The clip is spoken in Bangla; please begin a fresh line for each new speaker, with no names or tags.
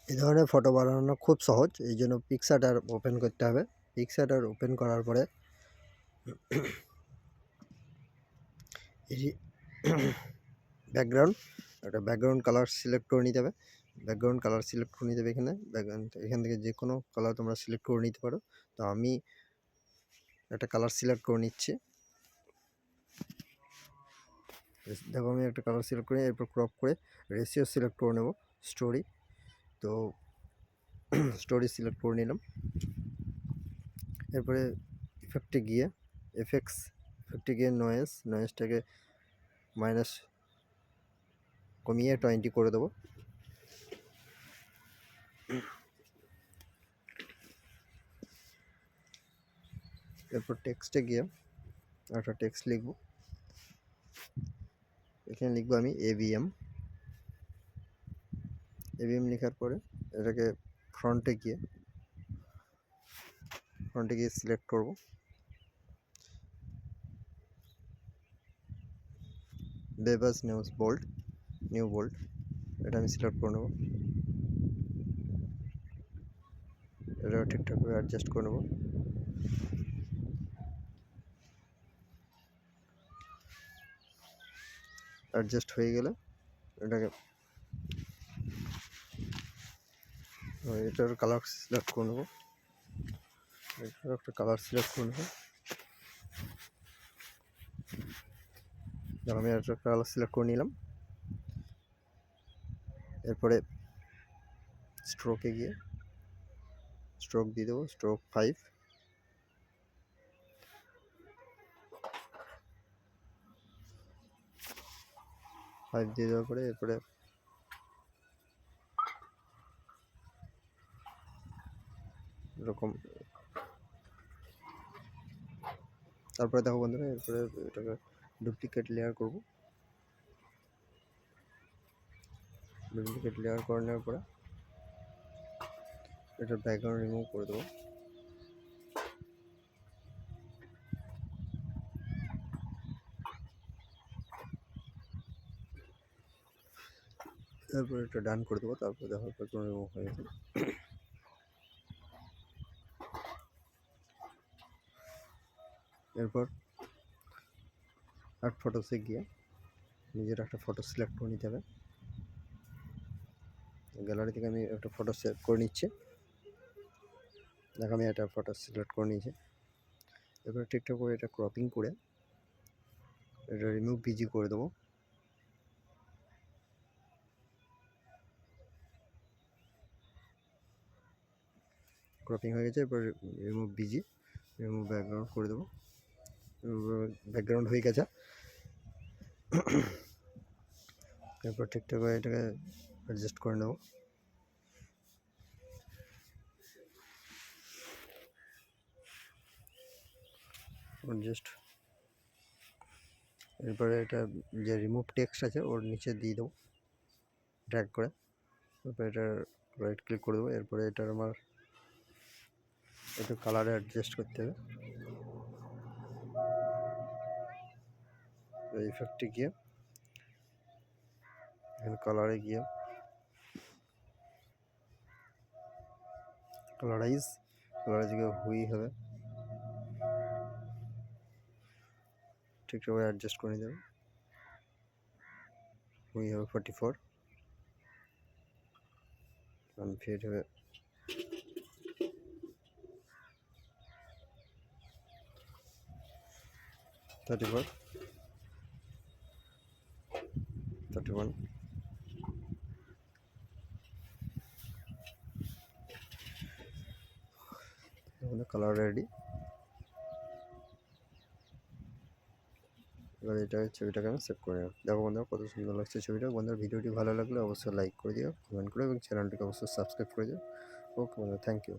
এই ধরনের ফটো বানানো খুব সহজ, এই জন্য পিক্সার্টার ওপেন করতে হবে। পিক্সার্টার ওপেন করার পরে ব্যাকগ্রাউন্ড একটা ব্যাকগ্রাউন্ড কালার সিলেক্ট করে নিতে হবে। ব্যাকগ্রাউন্ড কালার সিলেক্ট করে নিতে হবে এখান থেকে যে কোনো কালার তোমরা সিলেক্ট করে নিতে পারো। তো আমি একটা কালার সিলেক্ট করে নিচ্ছি। দেখো আমি একটা কালার সিলেক্ট করে এরপর ক্রপ করে রেশিও সিলেক্ট করে নেব। স্টোরি, তো স্টোরি সিলেক্ট করে নিলাম। এরপরে ইফেক্টে গিয়ে ইফেক্টে গিয়ে নয়েজটাকে মাইনাস কমিয়ে 20 করে দেবো। এরপর টেক্সটে গিয়ে একটা টেক্সট লিখব। এখানে লিখবো আমি এভিএম লেখার পরে এটাকে ফ্রন্টে গিয়ে সিলেক্ট করব। বেবাস নিউ বোল্ড এটা আমি সিলেক্ট করে নেব। এটা ঠিকঠাক করে অ্যাডজাস্ট করে নেব। অ্যাডজাস্ট হয়ে গেলে এটাকে এটার কালার সিলেক্ট করে নেব। এটার একটা কালার সিলেক্ট করে নেব। আমি একটা কালার সিলেক্ট করে নিলাম। এরপরে স্ট্রোকে গিয়ে স্ট্রোক দিয়ে দেবো, স্ট্রোক 5। দিয়ে দেওয়ার পরে এরপরে এরকম, তারপরে দেখো বন্ধুরা এরপরে এটাকে ডুপ্লিকেট লেয়ার করব। ডুপ্লিকেট লেয়ার করে নেওয়ার পরে এটার ব্যাকগ্রাউন্ড রিমুভ করে দেবো। তারপরে এটা ডান করে দেবো। তারপরে দেখো ব্যাকগ্রাউন্ড রিমুভ হয়ে গেছে। এরপর আর্ট ফটোসে গিয়ে নিজের একটা ফটো সিলেক্ট করে নিতে হবে। গ্যালারি থেকে আমি একটা ফটো সেভ করে নিচ্ছি। দেখো আমি একটা ফটো সিলেক্ট করে নিয়েছি। এরপরে ঠিকঠাক করে এটা ক্রপিং করে এটা রিমুভ পিজি করে দেবো। ক্রপিং হয়ে গেছে। এরপর রিমুভ বিজি, রিমুভ ব্যাকগ্রাউন্ড করে দেবো। ব্যাকগ্রাউন্ড হয়ে গেছে। এরপর ঠিকঠাক করে এটাকে অ্যাডজাস্ট করে নেব। অ্যাডজাস্ট, এরপরে এটা যে রিমুভ টেক্সট আছে ওর নিচে দিয়ে দেবো ড্র্যাগ করে। এরপরে এটা রাইট ক্লিক করে দেবো। এরপরে এটার আমার একটু কালারে অ্যাডজাস্ট করতে হবে। ইফেক্টে গিয়ে এখানে কালারে গিয়ে কালারাইজ গিয়ে হুই হবে, ঠিকঠাক অ্যাডজাস্ট করে নিতে হবে। হুই হবে 44, ফিট হবে 31। Colour ready. এবার এটা ছবিটাকে আমি সেভ করে নেব। দেখো বন্ধুরা কত সুন্দর লাগছে ছবিটা। বন্ধুরা ভিডিওটি ভালো লাগলে অবশ্যই লাইক করে দিও, কমেন্ট করো এবং চ্যানেলটিকে অবশ্যই সাবস্ক্রাইব করে দিও। ওকে বন্ধুরা, থ্যাংক ইউ।